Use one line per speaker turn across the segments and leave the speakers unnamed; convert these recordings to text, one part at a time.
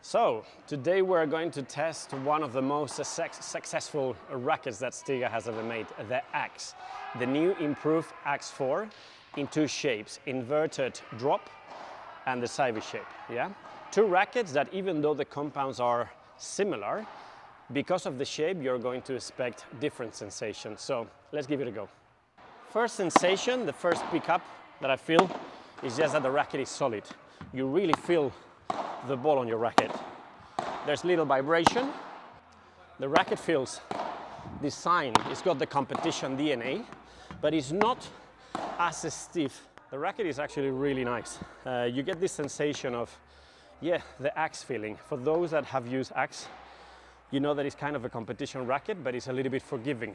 So, today we're going to test one of the most successful rackets that STIGA has ever made, the Axe. The new improved Axe 4 in two shapes, inverted drop and the Sivy shape. Yeah? Two rackets that, even though the compounds are similar, because of the shape you're going to expect different sensations. So, let's give it a go. First sensation, the first pickup that I feel is just that the racket is solid. You really feel the ball on your racket. There's little vibration. The racket feels designed, it's got the competition DNA, but it's not as stiff. The racket is actually really nice. You get this sensation of, the Axe feeling. For those that have used Axe, you know that it's kind of a competition racket, but it's a little bit forgiving.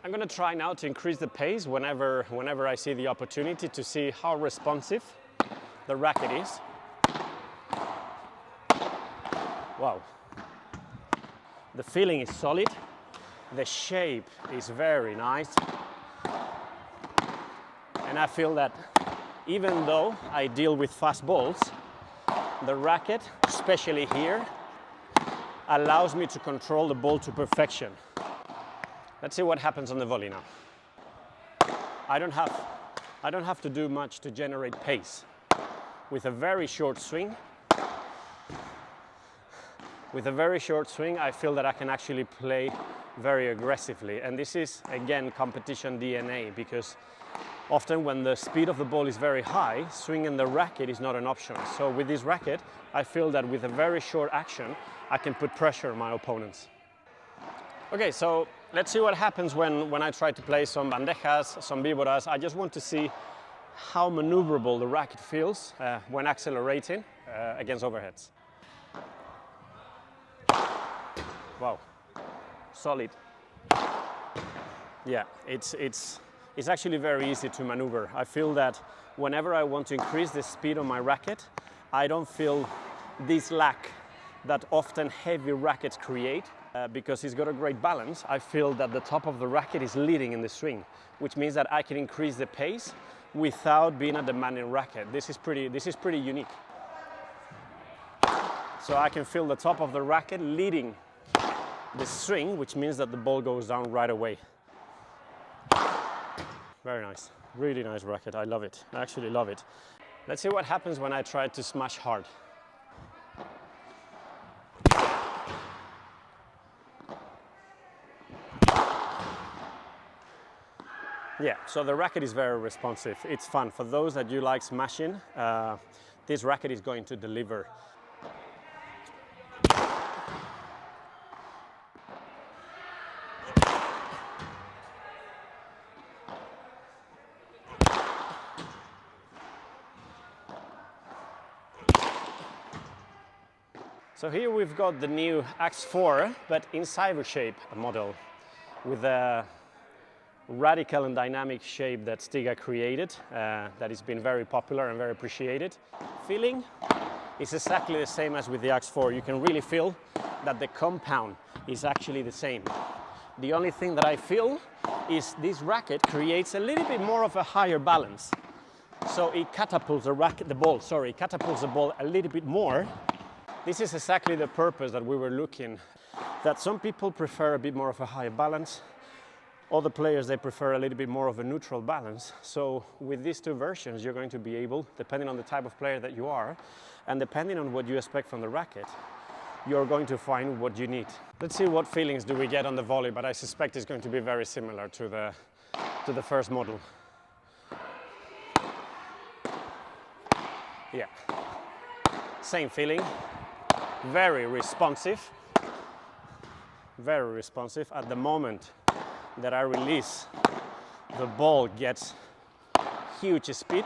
I'm going to try now to increase the pace whenever I see the opportunity to see how responsive the racket is. Wow. The feeling is solid. The shape is very nice. And I feel that even though I deal with fast balls, the racket, especially here, allows me to control the ball to perfection. Let's see what happens on the volley now. I don't have to do much to generate pace. With a very short swing, I feel that I can actually play very aggressively. And this is, again, competition DNA, because often when the speed of the ball is very high, swinging the racket is not an option. So with this racket, I feel that with a very short action, I can put pressure on my opponents. Okay, so let's see what happens when I try to play some bandejas, some víboras. I just want to see how maneuverable the racket feels when accelerating against overheads. Wow, solid. Yeah, it's actually very easy to maneuver. I feel that whenever I want to increase the speed on my racket, I don't feel this lack that often heavy rackets create. Because it's got a great balance, I feel that the top of the racket is leading in the swing, which means that I can increase the pace without being a demanding racket. This is pretty unique. So I can feel the top of the racket leading the swing, which means that the ball goes down right away. Very nice, really nice racket. I love it. I actually love it. Let's see what happens when I try to smash hard. Yeah, so the racket is very responsive. It's fun. For those that you like smashing, this racket is going to deliver. So here we've got the new Axe 4, but in Sivy shape model, with a radical and dynamic shape that STIGA created, that has been very popular and very appreciated. Feeling is exactly the same as with the Axe 4. You can really feel that the compound is actually the same. The only thing that I feel is this racket creates a little bit more of a higher balance. So it catapults the ball a little bit more. This is exactly the purpose that we were looking, that some people prefer a bit more of a higher balance. Other players, they prefer a little bit more of a neutral balance. So with these two versions, you're going to be able, depending on the type of player that you are, and depending on what you expect from the racket, you're going to find what you need. Let's see what feelings do we get on the volley, but I suspect it's going to be very similar to the first model. Yeah, same feeling, very responsive at the moment that I release, the ball gets huge speed,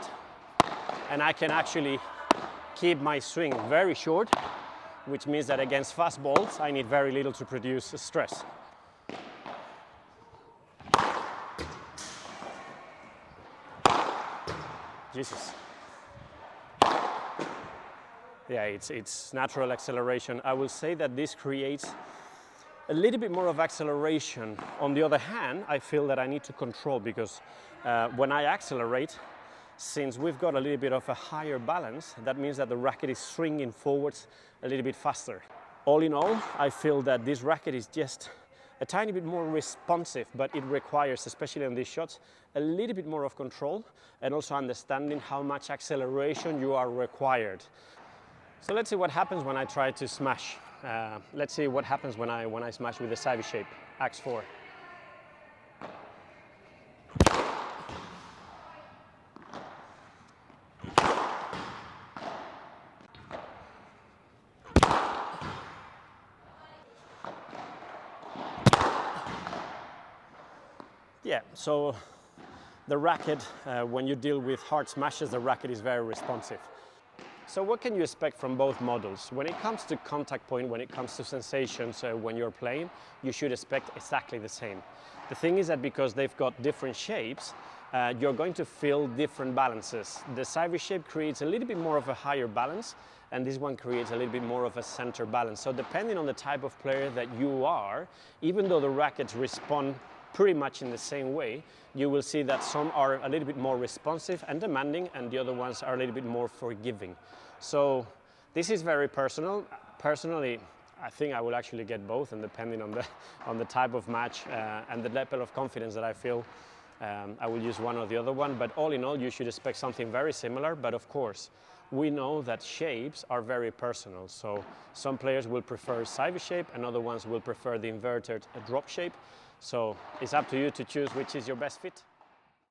and I can actually keep my swing very short, which means that against fast balls I need very little to produce stress. Jesus. Yeah, it's natural acceleration. I will say that this creates a little bit more of acceleration. On the other hand, I feel that I need to control, because when I accelerate, since we've got a little bit of a higher balance, that means that the racket is swinging forwards a little bit faster. All in all, I feel that this racket is just a tiny bit more responsive, but it requires, especially on these shots, a little bit more of control and also understanding how much acceleration you are required. So let's see what happens when I try to smash. Let's see what happens when I smash with the Savvy shape, Axe 4. Yeah, so the racket, when you deal with hard smashes, the racket is very responsive. So what can you expect from both models? When it comes to contact point, when it comes to sensations when you're playing, you should expect exactly the same. The thing is that because they've got different shapes, you're going to feel different balances. The Savvy shape creates a little bit more of a higher balance, and this one creates a little bit more of a center balance. So depending on the type of player that you are, even though the rackets respond pretty much in the same way, you will see that some are a little bit more responsive and demanding, and the other ones are a little bit more forgiving. So this is very personal. Personally, I think I will actually get both, and depending on the type of match and the level of confidence that I feel, I will use one or the other one. But all in all, you should expect something very similar. But of course, we know that shapes are very personal. So some players will prefer Savvy shape, and other ones will prefer the inverted drop shape. So it's up to you to choose which is your best fit.